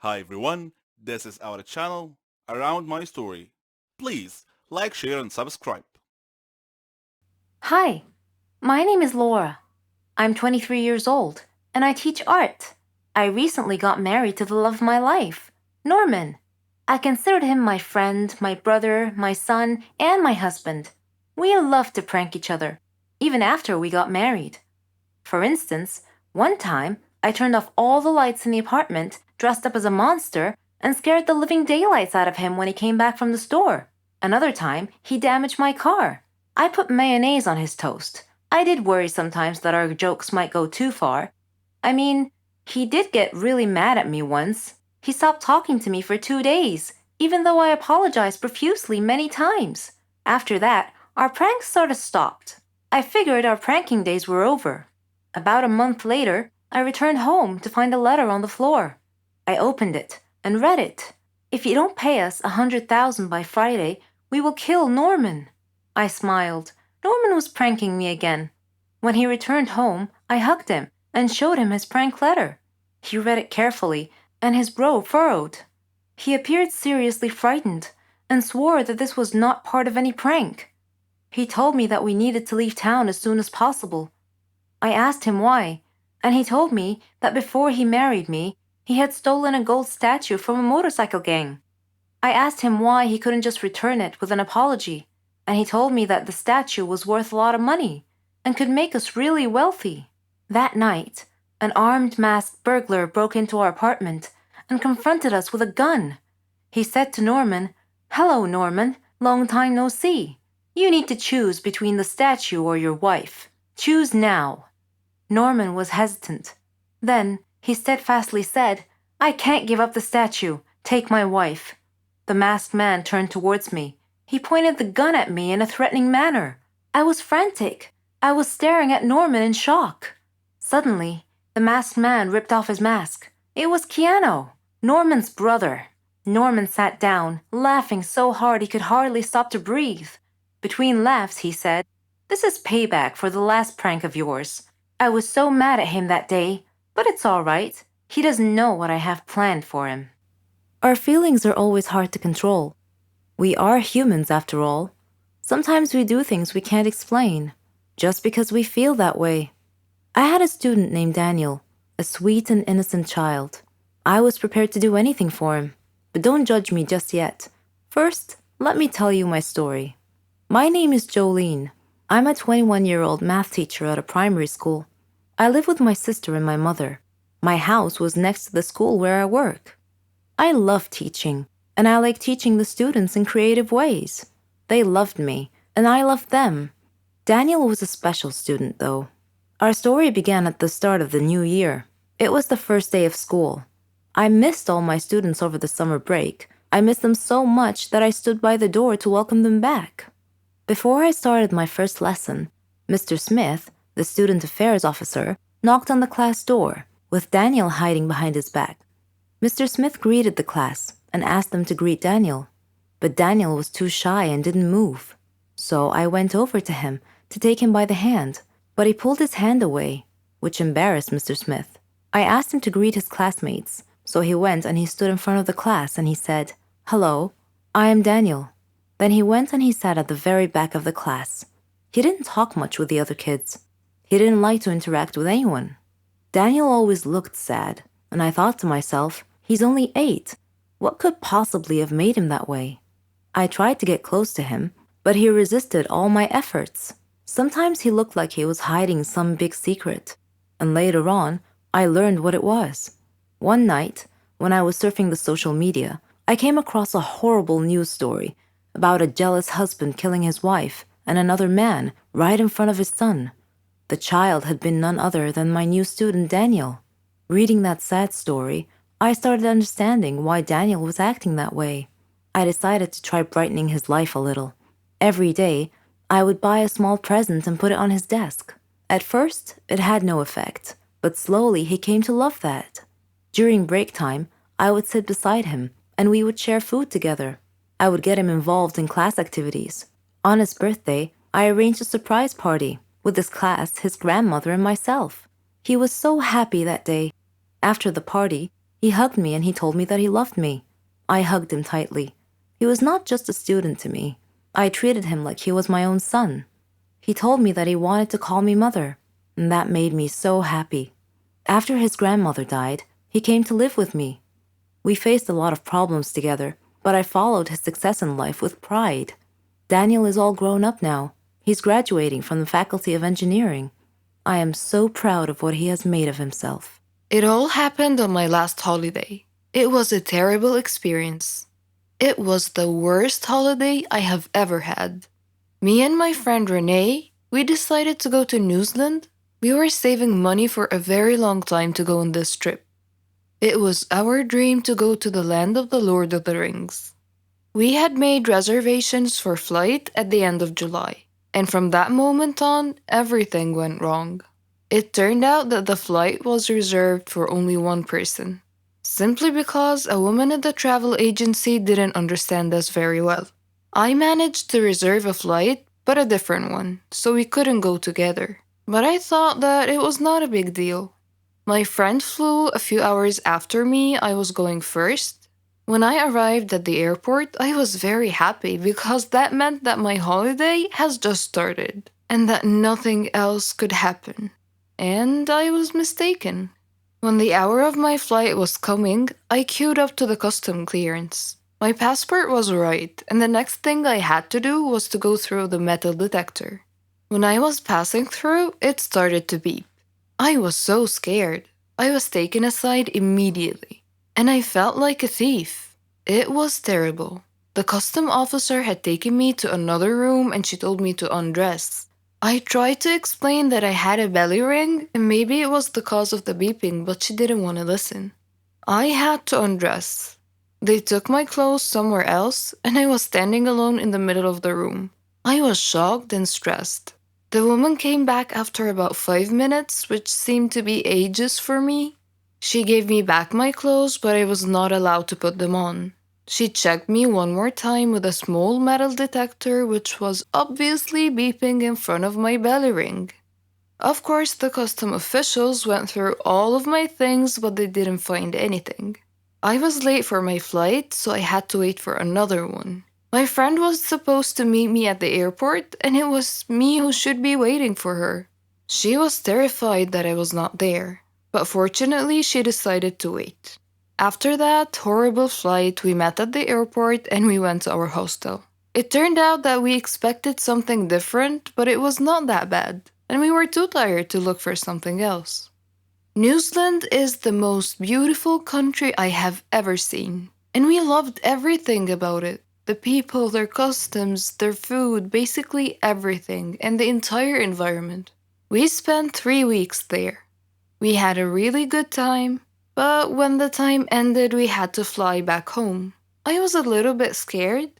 Hi everyone, this is our channel Around My Story. Please like, share and subscribe. Hi, my name is Laura. I'm 23 years old, and I teach art. I recently got married to the love of my life, Norman. I considered him my friend, my brother, my son, and my husband. We loved to prank each other, even after we got married. For instance, one time I turned off all the lights in the apartment, dressed up as a monster, and scared the living daylights out of him when he came back from the store. Another time, he damaged my car. I put mayonnaise on his toast. I did worry sometimes that our jokes might go too far. I mean, he did get really mad at me once. He stopped talking to me for 2 days, even though I apologized profusely many times. After that, our pranks sort of stopped. I figured our pranking days were over. About a month later, I returned home to find a letter on the floor. I opened it and read it. If you don't pay us 100,000 by Friday, we will kill Norman. I smiled. Norman was pranking me again. When he returned home, I hugged him and showed him his prank letter. He read it carefully, and his brow furrowed. He appeared seriously frightened and swore that this was not part of any prank. He told me that we needed to leave town as soon as possible. I asked him why, and he told me that before he married me, he had stolen a gold statue from a motorcycle gang. I asked him why he couldn't just return it with an apology, and he told me that the statue was worth a lot of money and could make us really wealthy. That night, an armed masked burglar broke into our apartment and confronted us with a gun. He said to Norman, "Hello, Norman, long time no see. You need to choose between the statue or your wife. Choose now." Norman was hesitant. Then he steadfastly said, "I can't give up the statue. Take my wife." The masked man turned towards me. He pointed the gun at me in a threatening manner. I was frantic. I was staring at Norman in shock. Suddenly, the masked man ripped off his mask. It was Keanu, Norman's brother. Norman sat down, laughing so hard he could hardly stop to breathe. Between laughs, he said, "This is payback for the last prank of yours. I was so mad at him that day, but it's all right. He doesn't know what I have planned for him." Our feelings are always hard to control. We are humans after all. Sometimes we do things we can't explain, just because we feel that way. I had a student named Daniel, a sweet and innocent child. I was prepared to do anything for him, but don't judge me just yet. First, let me tell you my story. My name is Jolene. I'm a 21-year-old math teacher at a primary school. I live with my sister and my mother. My house was next to the school where I work. I love teaching, and I like teaching the students in creative ways. They loved me, and I loved them. Daniel was a special student, though. Our story began at the start of the new year. It was the first day of school. I missed all my students over the summer break. I missed them so much that I stood by the door to welcome them back. Before I started my first lesson, Mr. Smith, the student affairs officer, knocked on the class door, with Daniel hiding behind his back. Mr. Smith greeted the class and asked them to greet Daniel, but Daniel was too shy and didn't move. So I went over to him to take him by the hand, but he pulled his hand away, which embarrassed Mr. Smith. I asked him to greet his classmates, so he went and he stood in front of the class and he said, "Hello, I am Daniel." Then he went and he sat at the very back of the class. He didn't talk much with the other kids. He didn't like to interact with anyone. Daniel always looked sad, and I thought to myself, he's only 8. What could possibly have made him that way? I tried to get close to him, but he resisted all my efforts. Sometimes he looked like he was hiding some big secret, and later on, I learned what it was. One night, when I was surfing the social media, I came across a horrible news story about a jealous husband killing his wife and another man right in front of his son. The child had been none other than my new student Daniel. Reading that sad story, I started understanding why Daniel was acting that way. I decided to try brightening his life a little. Every day, I would buy a small present and put it on his desk. At first, it had no effect, but slowly he came to love that. During break time, I would sit beside him and we would share food together. I would get him involved in class activities. On his birthday, I arranged a surprise party with his class, his grandmother, and myself. He was so happy that day. After the party, He hugged me and he told me that he loved me. I hugged him tightly. He was not just a student to me. I treated him like he was my own son. He told me that he wanted to call me mother, and that made me so happy. After his grandmother died, he came to live with me. We faced a lot of problems together, but I followed his success in life with pride. Daniel is all grown up now. He's graduating from the Faculty of Engineering. I am so proud of what he has made of himself. It all happened on my last holiday. It was a terrible experience. It was the worst holiday I have ever had. Me and my friend Renee, we decided to go to New Zealand. We were saving money for a very long time to go on this trip. It was our dream to go to the land of the Lord of the Rings. We had made reservations for flight at the end of July, and from that moment on, everything went wrong. It turned out that the flight was reserved for only one person, simply because a woman at the travel agency didn't understand us very well. I managed to reserve a flight, but a different one, so we couldn't go together. But I thought that it was not a big deal. My friend flew a few hours after me. I was going first. When I arrived at the airport, I was very happy because that meant that my holiday has just started and that nothing else could happen. And I was mistaken. When the hour of my flight was coming, I queued up to the custom clearance. My passport was right, and the next thing I had to do was to go through the metal detector. When I was passing through, it started to beep. I was so scared. I was taken aside immediately, and I felt like a thief. It was terrible. The custom officer had taken me to another room and she told me to undress. I tried to explain that I had a belly ring and maybe it was the cause of the beeping, but she didn't want to listen. I had to undress. They took my clothes somewhere else and I was standing alone in the middle of the room. I was shocked and stressed. The woman came back after about 5 minutes, which seemed to be ages for me. She gave me back my clothes, but I was not allowed to put them on. She checked me one more time with a small metal detector, which was obviously beeping in front of my belly ring. Of course, the custom officials went through all of my things, but they didn't find anything. I was late for my flight, so I had to wait for another one. My friend was supposed to meet me at the airport, and it was me who should be waiting for her. She was terrified that I was not there, but fortunately she decided to wait. After that horrible flight, we met at the airport and we went to our hostel. It turned out that we expected something different, but it was not that bad, and we were too tired to look for something else. New Zealand is the most beautiful country I have ever seen, and we loved everything about it. The people, their customs, their food, basically everything, and the entire environment. We spent 3 weeks there. We had a really good time, but when the time ended, we had to fly back home. I was a little bit scared.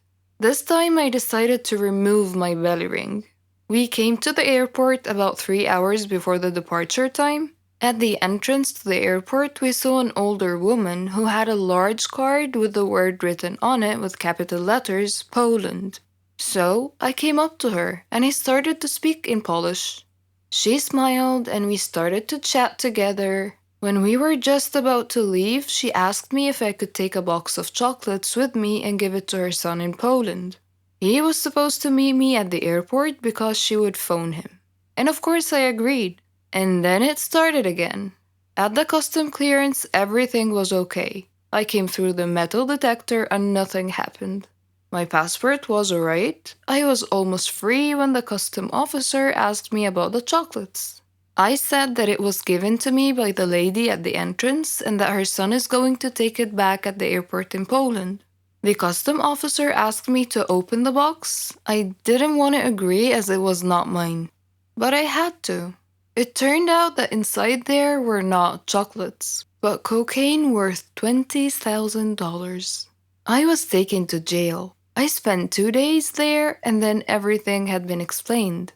This time, I decided to remove my belly ring. We came to the airport about 3 hours before the departure time. At the entrance to the airport, we saw an older woman who had a large card with the word written on it with capital letters, Poland. So I came up to her and I started to speak in Polish. She smiled and we started to chat together. When we were just about to leave, she asked me if I could take a box of chocolates with me and give it to her son in Poland. He was supposed to meet me at the airport because she would phone him. And of course I agreed. And then it started again. At the custom clearance, everything was okay. I came through the metal detector and nothing happened. My passport was alright. I was almost free when the custom officer asked me about the chocolates. I said that it was given to me by the lady at the entrance and that her son is going to take it back at the airport in Poland. The custom officer asked me to open the box. I didn't want to agree as it was not mine, but I had to. It turned out that inside there were not chocolates, but cocaine worth $20,000. I was taken to jail. I spent 2 days there and then everything had been explained.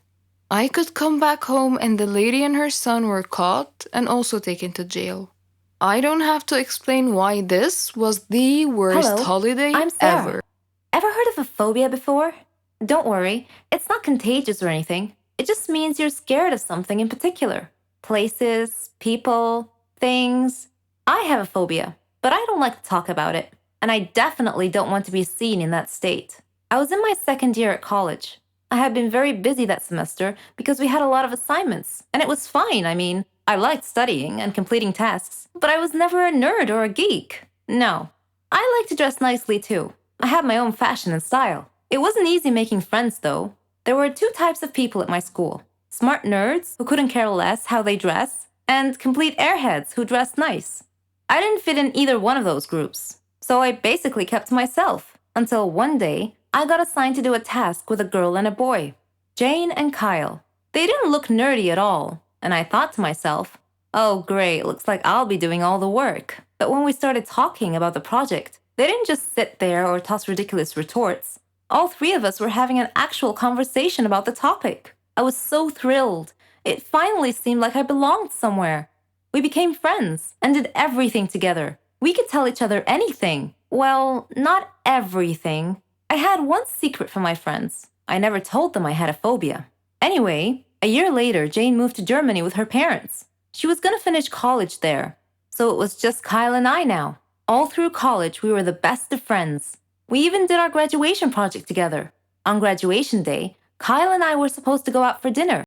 I could come back home and the lady and her son were caught and also taken to jail. I don't have to explain why this was the worst Hello, holiday I'm ever. Sarah. Ever heard of a phobia before? Don't worry, it's not contagious or anything. It just means you're scared of something in particular. Places, people, things. I have a phobia. but I don't like to talk about it, and I definitely don't want to be seen in that state. I was in my second year at college. I had been very busy that semester because we had a lot of assignments, and it was fine. I mean, I liked studying and completing tasks, but I was never a nerd or a geek. No. I like to dress nicely too. I have my own fashion and style. It wasn't easy making friends, though. There were two types of people at my school: smart nerds who couldn't care less how they dress, and complete airheads who dressed nice. I didn't fit in either one of those groups, so I basically kept to myself until one day I got assigned to do a task with a girl and a boy, Jane and Kyle. They didn't look nerdy at all, and I thought to myself, oh great, looks like I'll be doing all the work. But when we started talking about the project, they didn't just sit there or toss ridiculous retorts. All three of us were having an actual conversation about the topic. I was so thrilled. It finally seemed like I belonged somewhere. We became friends and did everything together. We could tell each other anything. Well, not everything. I had one secret from my friends. I never told them I had a phobia. Anyway, a year later, Jane moved to Germany with her parents. She was going to finish college there. So it was just Kyle and I now. All through college, we were the best of friends. We even did our graduation project together. On graduation day, Kyle and I were supposed to go out for dinner.